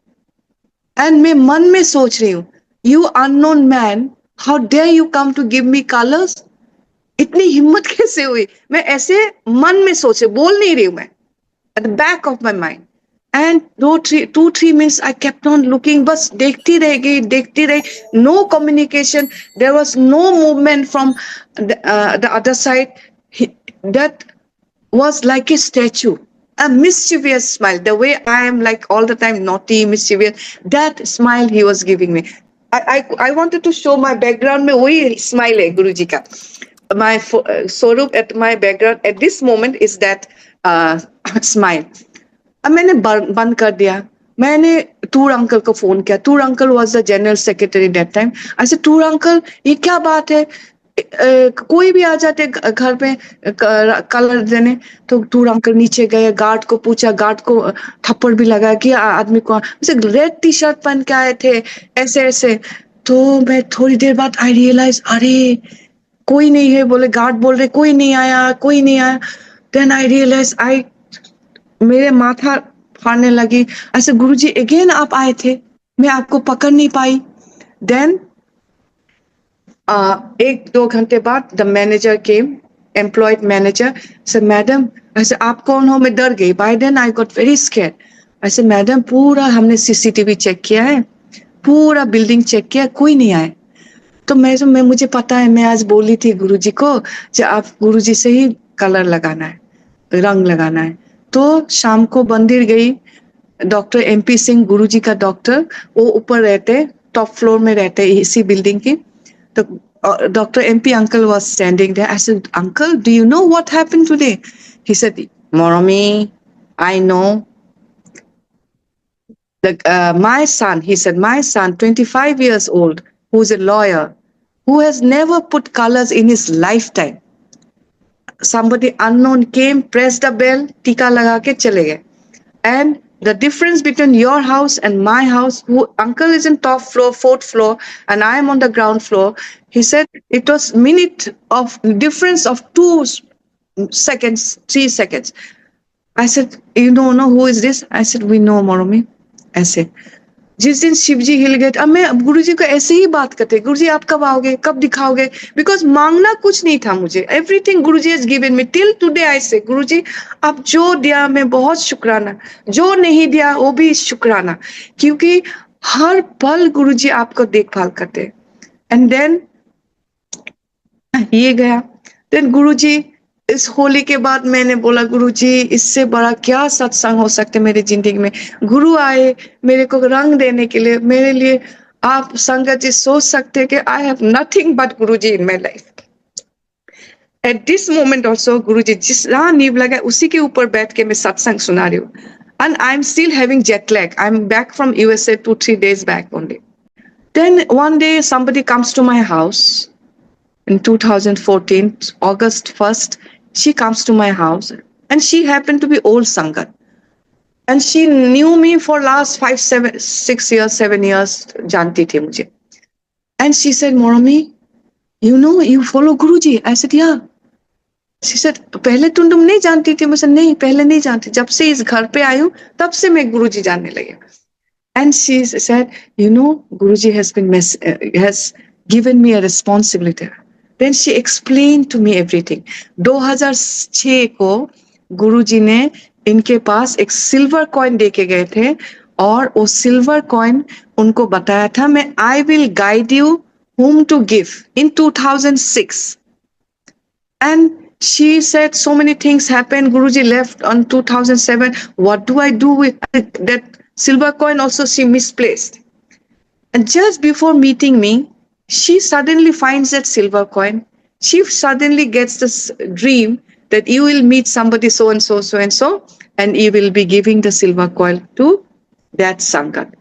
and मैं मन में सोच रही हूँ, you unknown man, how dare you come to give me colors? इतनी हिम्मत कैसे हुई? मैं ऐसे मन में सोचे, बोल नहीं रही हूं मैं, at the back of my mind. And 2-3 minutes I kept on looking, बस देखती रही, no communication, there was no movement from the other side. That was like a statue, a mischievous smile, the way I am like all the time naughty, mischievous, that smile he was giving me. I wanted to show my background में वही smile है गुरुजी का. My Swarup at my background at this moment is that smile. अब मैंने बंद कर दिया. मैंने टूर अंकल को फोन किया. Tour uncle was the general secretary that time. I said, tour uncle ये क्या बात है? कोई भी आ जाते घर पे कलर देने. तो टूर अंकल नीचे गए, गार्ड को पूछा, गार्ड को थप्पड़ भी लगा कि आदमी को रेड टी शर्ट पहन के आए थे, ऐसे ऐसे. तो मैं थोड़ी देर बाद आई रियलाइज, अरे कोई नहीं है. बोले गार्ड बोल रहे कोई नहीं आया. देन आई रियलाइज, मेरे माथा फाड़ने लगी. ऐसे गुरुजी अगेन आप आए थे, मैं आपको पकड़ नहीं पाई. देन 1-2 घंटे बाद the manager came, employed manager. Sir madam, ऐसे आप कौन हो? मैं डर गई. By then I got very scared. ऐसे मैडम पूरा हमने सीसीटीवी चेक किया है, पूरा बिल्डिंग चेक किया, कोई नहीं आए. तो मैं मुझे पता है, मैं आज बोली थी गुरुजी को कि आप गुरुजी से ही कलर लगाना है, रंग लगाना है. तो शाम को मंदिर गई. डॉक्टर MP सिंह गुरुजी का डॉक्टर, वो ऊपर रहते, टॉप फ्लोर में रहते इसी बिल्डिंग की. तो doctor MP uncle was standing there. I said, uncle do you know what happened today? He said, mommy I know. My son, he said, my son, 25 years old, who's a lawyer, who has never put colors in his lifetime. Somebody unknown came, pressed the bell, tika laga ke chale gaye. And the difference between your house and my house, who uncle is in top floor, 4th floor, and I am on the ground floor. He said it was minute of difference of 2 seconds, 3 seconds. I said, you don't know who is this? I said, we know, Moromi. ऐसे जिस दिन शिवजी हिल गए, अब मैं गुरुजी को ऐसे ही बात करते, गुरुजी आप कब आओगे, कब दिखाओगे? बिकॉज मांगना कुछ नहीं था मुझे. Everything Guruji has given me till today. I say Guruji आप जो दिया मैं बहुत शुक्राना, जो नहीं दिया वो भी शुक्राना, क्योंकि हर पल गुरुजी आपको देखभाल करते. एंड देन ये गया. देन गुरुजी इस होली के बाद मैंने बोला, गुरुजी इससे बड़ा क्या सत्संग हो सकते मेरी जिंदगी में. गुरु आए मेरे को रंग देने के लिए, मेरे लिए आप संगत जी सोच सकते कि I have nothing but Guruji in my life. At this moment also Guruji जिस जहाँ नींव लगा उसी के ऊपर बैठ के मैं सत्संग सुना रही हूँ. And I am still having jet lag. I am back from USA 2-3 days back only. Then one day somebody comes to my house in 2014, August 1st. She comes to my house and she happened to be old Sangat. And she knew me for last 6 years, 7 years, जानती थी मुझे. And she said, Moromi, you know, you follow Guruji. I said, yeah. She said, पहले तुम नहीं जानती थी? मैं said, नहीं, पहले नहीं जानती. जब से इस घर पे आई हूँ, तब से मैं गुरुजी जानने लगी. And she said, you know, Guruji has given me a responsibility. Then she explained to me everything. 2006 को गुरुजी ने इनके पास एक सिल्वर कॉइन देके गए थे और वो सिल्वर कॉइन उनको बताया था, मैं I will guide you whom to give in 2006. And she said so many things happened. Guruji left on 2007. What do I do with that silver coin? Also she misplaced. And just before meeting me, she suddenly finds that silver coin. She suddenly gets this dream that you will meet somebody so and so, and you will be giving the silver coin to that Sangat.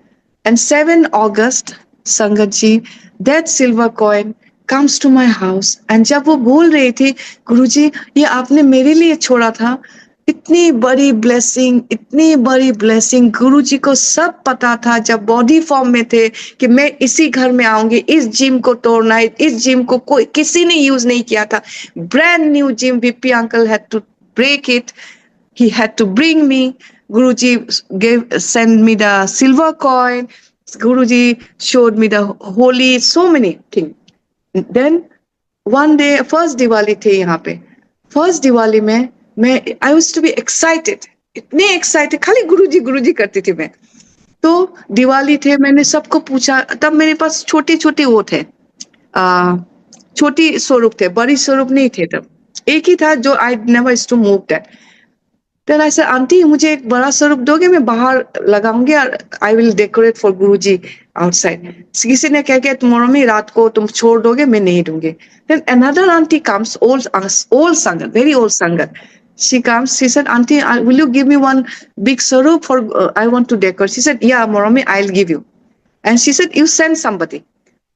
And 7 August, Sangat ji, that silver coin comes to my house and जब वो बोल रही थी गुरुजी ये आपने मेरे लिए छोड़ा था, इतनी बड़ी ब्लेसिंग गुरुजी को सब पता था जब बॉडी फॉर्म में थे कि मैं इसी घर में आऊंगी, इस जिम को तोड़ना है, इस जिम को कोई किसी ने यूज नहीं किया था, brand new gym, VP uncle had to break it, he had to bring me. Guruji sent me the silver coin. Guruji showed me the holy, so many things. Then one day, first Diwali थे यहाँ पे, first Diwali में मैं I used to be excited, इतने excited, खाली गुरुजी करती थी मैं। तो दिवाली थे, मैंने सबको पूछा, तब मेरे पास छोटे वो थे, छोटी स्वरूप थे, बड़ी स्वरूप नहीं थे तब, एक ही था जो I never used to move that. Then I said, aunty मुझे एक बड़ा स्वरूप दोगे, मैं बाहर लगाऊंगी और I will decorate for Guruji outside. किसी ने कह के मम्मी रात को तुम छोड़ दोगे, मैं नहीं दूंगी। Then another auntie comes, old sangat, very old sangat. She comes, she said, auntie, will you give me one big swarup for, I want to decorate. She said, yeah, Morami, I'll give you. And she said, you send somebody.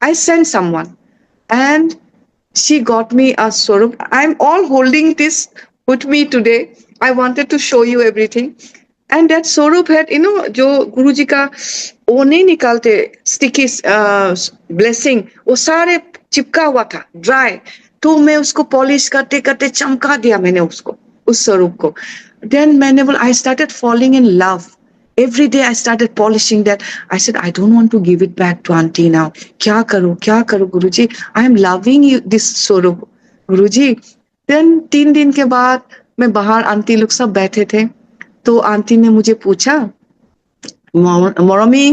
I sent someone. And she got me a swarup. I'm all holding this with me today. I wanted to show you everything. And that swarup had, जो गुरुजी का वो नहीं निकालते sticky blessing, वो सारे चिपका हुआ था, dry. तो मैं उसको पॉलिश करते करते चमका दिया मैंने उसको, उस स्वरूप को। Then मैंने बोला, I started falling in love. Every day I started polishing that. I said, I don't want to give it back to auntie now. क्या करूँ गुरुजी? I am loving you this स्वरूप गुरुजी। Then 3 दिन के बाद मैं बाहर, आंटी लोग सब बैठे थे, तो आंटी ने मुझे पूछा, मोरमी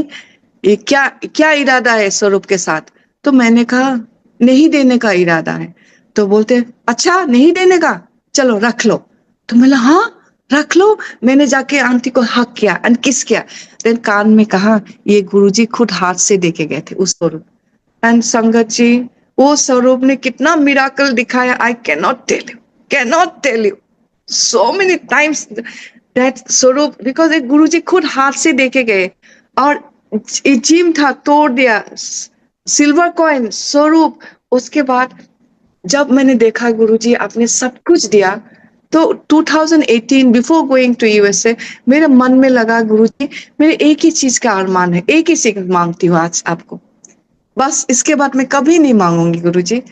ये क्या इरादा है स्वरूप के साथ? तो मैंने कहा नहीं देने का इरादा है। तो बोलते अच्छा नहीं देने का, चलो रख लो। तो मैंने हाँ रख लो। मैंने जाके आंटी को हक किया एंड किस किया। देन कान में कहा ये गुरुजी खुद हाथ से देके गए थे उस स्वरूप। एंड संगत जी वो स्वरूप ने कितना मिराकल दिखाया, I cannot tell you so many times that स्वरूप, because एक गुरुजी खुद हाथ से देके गए और जिम था तोड़ दिया, सिल्वर कॉइन स्वरूप। उसके बाद जब मैंने देखा गुरुजी आपने सब कुछ दिया, तो 2018 बिफोर गोइंग टू यूएसए मेरे मन में लगा गुरुजी मेरे एक ही चीज का अरमान है, एक ही चीज मांगती हूँ आज आपको, बस इसके बाद मैं कभी नहीं मांगूंगी गुरुजी,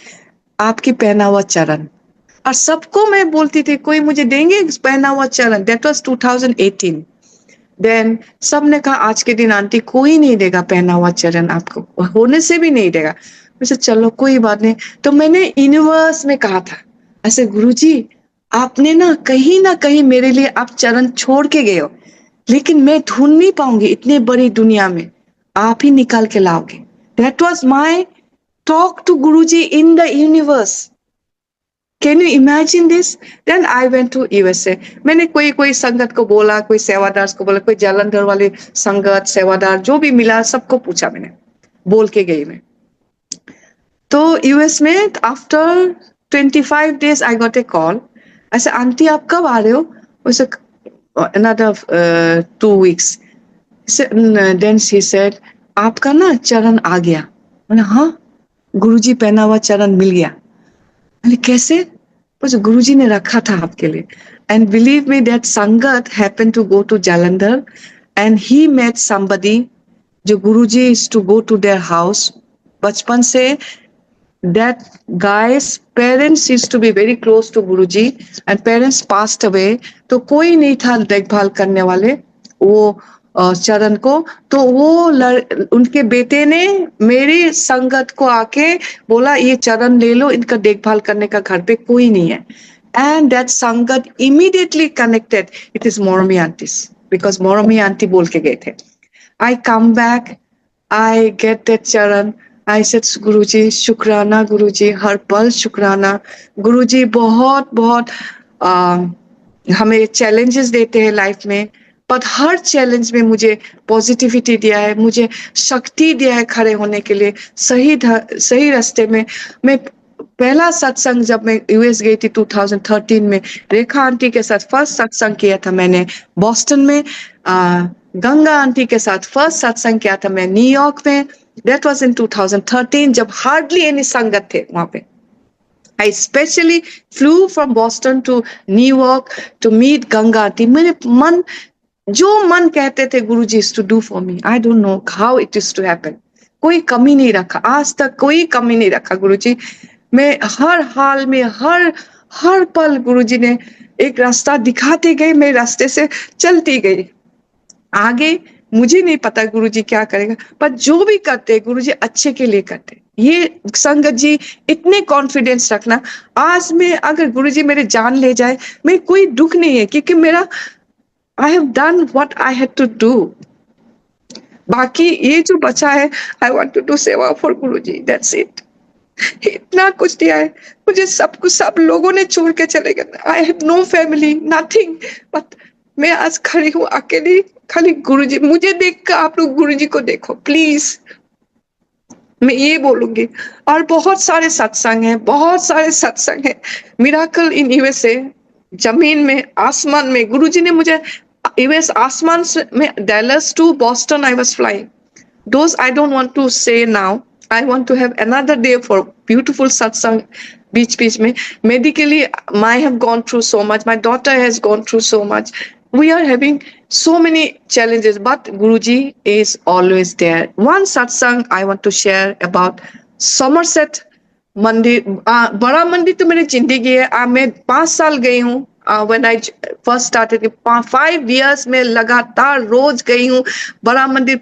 आपकी पहना हुआ चरण। और सबको मैं बोलती थी कोई मुझे देंगे पहना हुआ चरण। That was 2018। देन सबने कहा आज के दिन आंटी कोई नहीं देगा पहना हुआ चरण आपको, होने से भी नहीं देगा। वैसे चलो कोई बात नहीं। तो मैंने यूनिवर्स में कहा था ऐसे गुरुजी आपने ना कहीं मेरे लिए आप चरण छोड़ के गए हो, लेकिन मैं ढूंढ नहीं पाऊंगी इतने बड़ी दुनिया में, आप ही निकाल के लाओगे। That was my talk to Guruji in the universe. Can you imagine this? Then I went to USA. मैंने कोई संगत को बोला, कोई सेवादार को बोला, कोई जालंधर वाले संगत सेवादार जो भी मिला सबको पूछा, मैंने बोल के गई मैं। तो यूएस में after 25 days I got a call. ऐसे आंटी आप कब आ रहे हो? वैसे another 2 weeks. Then she said आपका ना चरण आ गया। मैंने हाँ गुरुजी पहना हुआ चरण मिल गया। कैसे? बस गुरुजी ने रखा था आपके लिए। And believe me that sangat happened to go to Jalandhar and he met somebody जो Guruji is to go to their house. बचपन से that guy's parents is to be very close to Guruji and parents passed away, तो कोई नहीं था देखभाल करने वाले वो चरण को। तो वो उनके बेटे ने मेरी संगत को आके बोला ये चरण ले लो, इनका देखभाल करने का घर पे कोई नहीं है। And that sangat immediately connected, it is Mormi aunty's, because Mormi aunty बोल के गए थे। I come back, I get that charan, I said गुरुजी शुक्राना, गुरुजी हर पल शुक्राना। गुरुजी बहुत बहुत हमें चैलेंजेस देते हैं लाइफ में, पर हर चैलेंज में मुझे पॉजिटिविटी दिया है, मुझे शक्ति दिया है खड़े होने के लिए सही रास्ते में। मैं पहला सत्संग जब मैं यूएस गई थी 2013 में, रेखा आंटी के साथ फर्स्ट सत्संग किया था मैंने बॉस्टन में, गंगा आंटी के साथ फर्स्ट सत्संग किया था मैं न्यूयॉर्क में, That was in 2013 जब hardly any संगत थे वहां पे. I especially flew from Boston to New York to meet Ganga Aunty. मेरे मन जो मन कहते थे गुरुजी is to do for me. I don't know how it is to happen. कोई कमी नहीं रखा, आज तक कोई कमी नहीं रखा गुरुजी. मैं हर हाल में हर पल गुरुजी ने एक रास्ता दिखाते गए, मैं रास्ते से चलती गई. आगे मुझे नहीं पता गुरुजी क्या करेगा, पर जो भी करते गुरुजी अच्छे के लिए करते. ये संगत जी इतने कॉन्फिडेंस रखना. आज में अगर गुरुजी मेरे जान ले जाए, मैं कोई दुख नहीं है, क्योंकि मेरा I have done what I had to do. बाकी ये जो बचा है, I want to do सेवा for गुरुजी. That's it. इतना कुछ दिया है मुझे, सब कुछ सब लोगों ने छोड़ के चले गए. I have no family, nothing. But मैं आज खड़ी हूँ अकेली, खाली गुरुजी. मुझे देखकर आप लोग गुरुजी को देखो प्लीज, मैं ये बोलूंगी. और बहुत सारे सत्संग हैं, बहुत सारे सत्संग हैं. मिराकल इन यूएसए, जमीन में आसमान में. गुरुजी ने मुझे यूएस आसमान में, Dallas to Boston I was flying. Those I don't want to say now. I want to have another day for beautiful satsang बीच में. Medically, I have gone through so much. My daughter has gone through so much. We are having so many challenges, but Guruji is always there. One satsang I want to share about Somerset मंदिर. बड़ा मंदिर तो मेरी जिंदगी है. मैं 5 साल गई हूँ. When I first started, 5 years में लगातार रोज गई हूँ. बड़ा मंदिर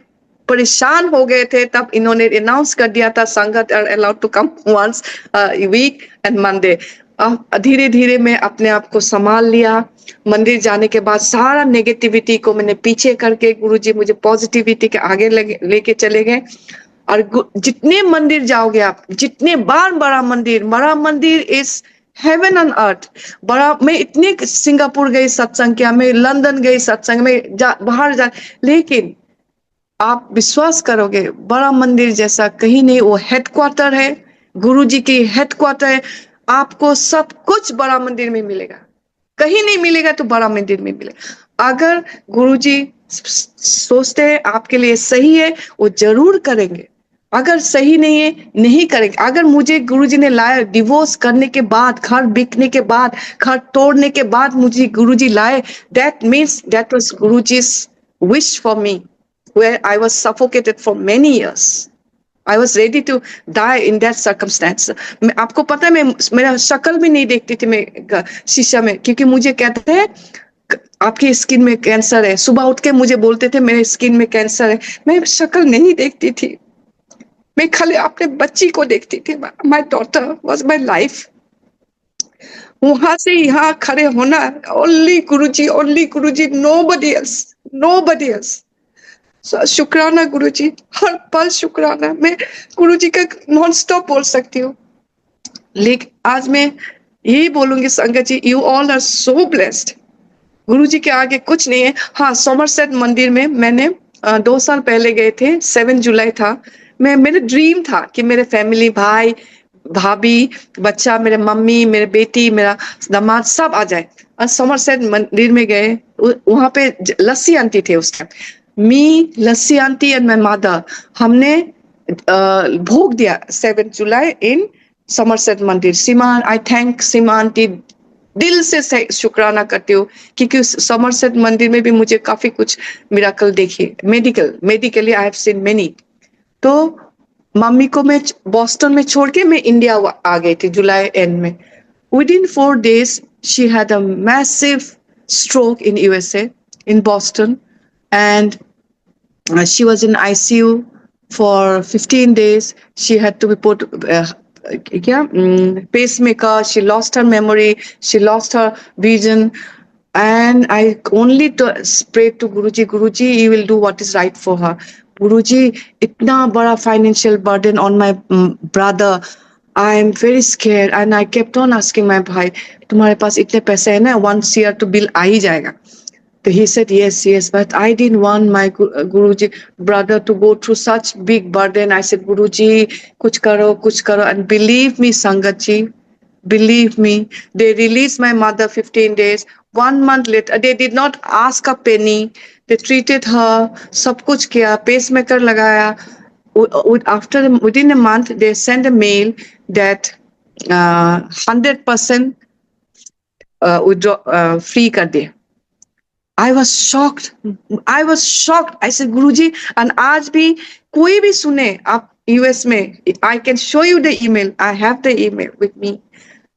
परेशान हो गए थे, तब इन्होंने अनाउंस कर दिया था sangat are allowed to come once weekend Monday. धीरे धीरे मैं अपने आप को संभाल लिया. मंदिर जाने के बाद सारा नेगेटिविटी को मैंने पीछे करके गुरुजी मुझे पॉजिटिविटी के आगे लेके चले गए. और जितने मंदिर जाओगे आप, जितने बार बड़ा मंदिर इज हेवन ऑन अर्थ. बड़ा, मैं इतने सिंगापुर गई सत्संग किया, मैं लंदन गई सत्संग में, बाहर जा, लेकिन आप विश्वास करोगे बड़ा मंदिर जैसा कहीं नहीं. वो हेडक्वार्टर है, गुरुजी की हेडक्वार्टर है. आपको सब कुछ बड़ा मंदिर में मिलेगा, कहीं नहीं मिलेगा तो बड़ा मंदिर में मिलेगा. अगर गुरुजी सोचते हैं आपके लिए सही है, वो जरूर करेंगे. अगर सही नहीं है, नहीं करेंगे. अगर मुझे गुरुजी ने लाया डिवोर्स करने के बाद, घर बिकने के बाद, घर तोड़ने के बाद मुझे गुरुजी लाए, that means that was Guruji's wish for me, where I was suffocated for many years. I was ready to die in that circumstance. आपको पता है, मैं मेरा शक्ल भी नहीं देखती थी मैं शीशा में, क्योंकि मुझे कहते हैं आपकी स्किन में कैंसर है. सुबह उठ के मुझे बोलते थे मेरे स्किन में कैंसर है. मैं शक्ल नहीं देखती थी, मैं खाली अपने बच्ची को देखती थी. My daughter was my life. वहां से यहाँ खड़े होना, only गुरुजी, nobody else. शुक्राना गुरुजी, हर पल शुक्राना. मैं गुरुजी का नॉन स्टॉप बोल सकती हूँ. लेकिन आज मैं यही बोलूंगी संगत जी, you all are so blessed. Guruji के आगे कुछ नहीं है. हाँ, सोमरसेट मंदिर में मैंने 2 साल पहले गए थे. 7 जुलाई था. मेरे ड्रीम था कि मेरे फैमिली, भाई भाभी, बच्चा, मेरे मम्मी, मेरे बेटी, मेरा दामाद सब आ जाए. और सोमरसेट मंदिर में गए. वहां पे लस्सी आंटी थे उस time. Me, lassi aunty and my mother, हमने भोग दिया 7 जुलाई इन सोमरसेट मंदिर. आई थैंक सीमा आंटी, दिल से शुक्राना करती हूँ, क्योंकि सोमरसेट मंदिर में भी मुझे काफी कुछ मिराकल देखी. Medically I have seen many. तो मम्मी को मैं बॉस्टन में छोड़ के मैं इंडिया आ गई थी जुलाई एंड में. Within 4 days, she had a massive stroke in USA, in Boston, and she was in ICU for 15 days. She had to be put pacemaker. She lost her memory. She lost her vision. And I only prayed to Guruji, you will do what is right for her. Guruji, itna bada financial burden on my brother. I am very scared, and I kept on asking my bhai, तुम्हारे पास इतने पैसे है ना, once year to bill आ ही जाएगा. So he said yes, but I didn't want my Guruji brother to go through such big burden. I said, Guruji, kuch karo, and believe me, Sangat ji, believe me, they released my mother 15 days. 1 month later, they did not ask a penny. They treated her, सब कुछ किया, pacemaker लगाया. After within a month, they send a mail that 100% withdraw free कर दिए. I was shocked. I was shocked. I said, Guruji, and आज भी कोई भी सुने आप US में, I can show you the email. I have the email with me.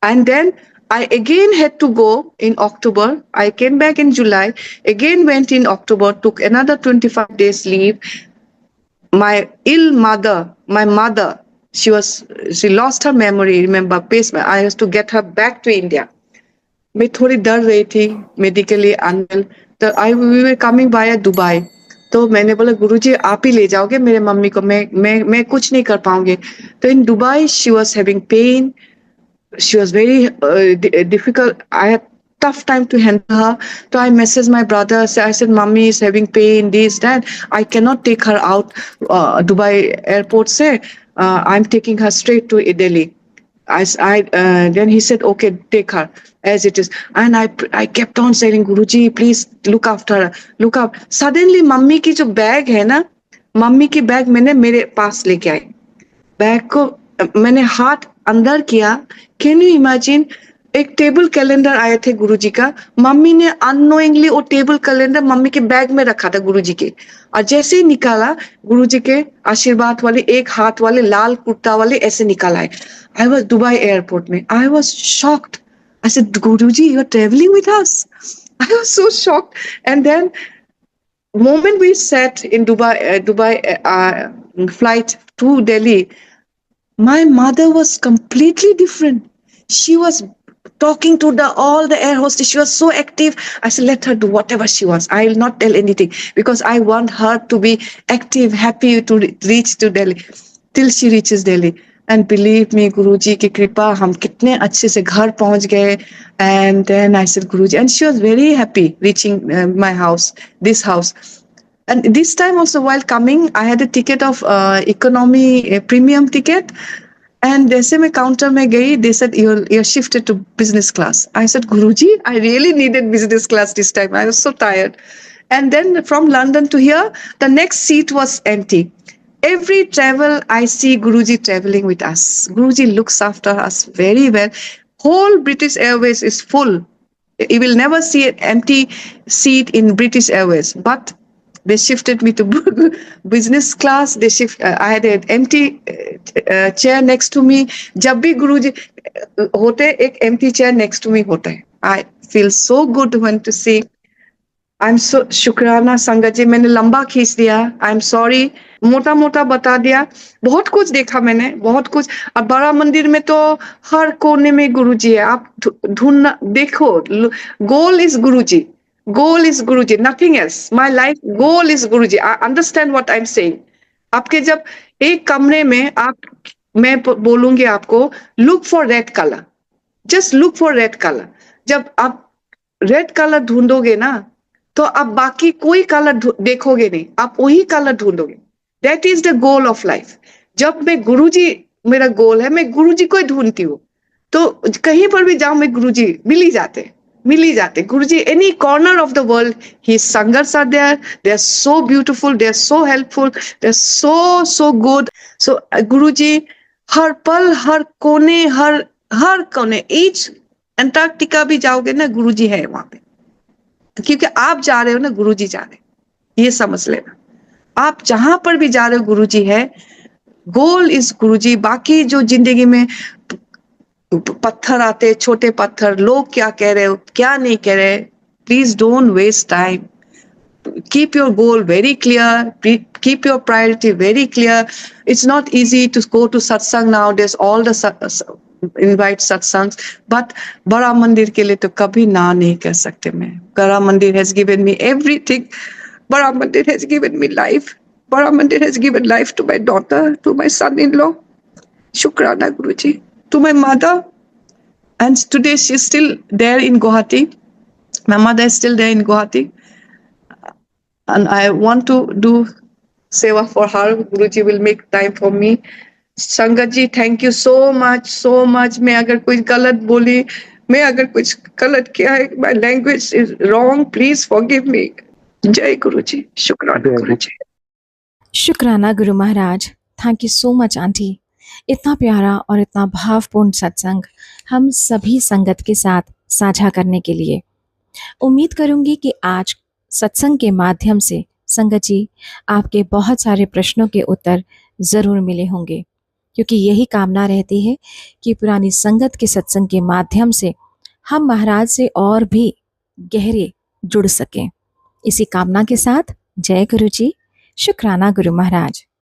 And then I again had to go in October. I came back in July. Again went in October. Took another 25 days leave. My ill mother, my mother, she lost her memory. Remember, pacemaker. I used to get her back to India. मैं थोड़ी डर रही थी medically unwell. तो we were coming by Dubai. तो मैंने बोला गुरुजी आप ही ले जाओगे मेरे मम्मी को, मैं कुछ नहीं कर पाऊंगी. तो in Dubai she was having pain. She was very difficult. I had tough time to handle her. So I messaged my brother. I said, "Mommy is having pain. This, that. I cannot take her out. Dubai airport say I'm taking her straight to Delhi." Then he said, "Okay, take her as it is." And I kept on saying, "Guruji, please look after her. Look up." Suddenly, mummy की जो bag है ना, mummy की bag मैंने मेरे पास लेके आई. Bag को मैंने हाथ अंदर किया. कैन यू इमेजिन, एक टेबल कैलेंडर आए थे गुरुजी का. मम्मी ने अननोइंगली वो टेबल कैलेंडर मम्मी के बैग में रखा था गुरुजी के. और जैसे ही निकाला, गुरुजी के आशीर्वाद वाले एक हाथ वाले लाल कुर्ता वाले ऐसे निकाल आए. आई वॉज दुबई एयरपोर्ट में. I was shocked. I said Guruji you are travelling with us. I was so shocked. And then moment we sat in Dubai flight to Delhi, my mother was completely different. She was talking to all the air hostess. She was so active. I said, let her do whatever she wants. I will not tell anything because I want her to be active, happy to reach to Delhi till she reaches Delhi. And believe me, Guruji की कृपा हम कितने अच्छे से घर पहुंच गए. And then I said, Guruji, and she was very happy reaching my house, this house. And this time also while coming, I had a ticket of economy premium ticket. And जैसे मैं काउंटर में गई, they said you're shifted to business class. I said, Guruji, I really needed business class this time. I was so tired. And then from London to here, the next seat was empty. Every travel, I see Guruji traveling with us. Guruji looks after us very well. Whole British Airways is full. You will never see an empty seat in British Airways. But they shifted me to business class. I had an empty chair next to me. जब भी गुरुजी होते, एक empty chair next to me होता है. I feel so good when to see. I'm so शुक्राना संगत जी, मैंने लंबा खींच दिया. I'm sorry. मोटा मोटा बता दिया. बहुत कुछ देखा मैंने, बहुत कुछ. और बड़ा मंदिर में तो हर कोने में गुरुजी है. आप ढूंढना देखो. Goal is Guruji. Goal is Guruji, nothing else. My life goal is Guruji. I understand what I'm saying. आपके जब एक कमरे में मैं बोलूंगी आपको, look for red color. Just look for red color. जब आप red color ढूंढोगे ना, तो आप बाकी कोई कलर देखोगे नहीं. आप वही colour ढूंढोगे. That is the goal of life. जब मैं गुरुजी, मेरा गोल है, मैं गुरुजी को ही ढूंढती हूँ. तो कहीं पर भी जाऊं, मैं गुरुजी मिल ही जाते. Guruji, any corner of the world, his sanghas are there. They are so beautiful. They are so helpful. They are so good. So Guruji, हर पल, हर कोने, each अंटार्कटिका भी जाओगे ना, गुरुजी है वहां पे. क्योंकि आप जा रहे हो ना, गुरुजी जा रहे हैं. ये समझ लेना. आप जहां पर भी जा रहे हो, गुरुजी है. गोल इज गुरुजी. बाकी जो जिंदगी में पत्थर आते, छोटे पत्थर, लोग क्या कह रहे हो, क्या नहीं कह रहे, please don't waste time. Keep your goal very clear. Keep your priority very clear. It's not easy to go to satsang nowadays. All the invite satsangs, but बड़ा मंदिर के लिए तो कभी ना नहीं कह सकते मैं. बड़ा मंदिर has given me everything. बड़ा मंदिर has given me life. बड़ा मंदिर has given life to my daughter, to my son-in-law. शुक्राना गुरुजी. To my mother, and today she's still there in Guwahati. My mother is still there in Guwahati, and I want to do seva for her. Guruji will make time for me. Sangat ji, thank you so much, so much. मैं अगर कुछ गलत बोली, मैं अगर कुछ गलत किया है, my language is wrong, please forgive me. जय गुरुजी. शुक्राना गुरुजी. शुक्राना Guru Maharaj. Thank you so much aunty. इतना प्यारा और इतना भावपूर्ण सत्संग हम सभी संगत के साथ साझा करने के लिए। उम्मीद करूंगी कि आज सत्संग के माध्यम से संगत जी आपके बहुत सारे प्रश्नों के उत्तर ज़रूर मिले होंगे, क्योंकि यही कामना रहती है कि पुरानी संगत के सत्संग के माध्यम से हम महाराज से और भी गहरे जुड़ सकें। इसी कामना के साथ जय गुरु जी, शुक्राना गुरु महाराज।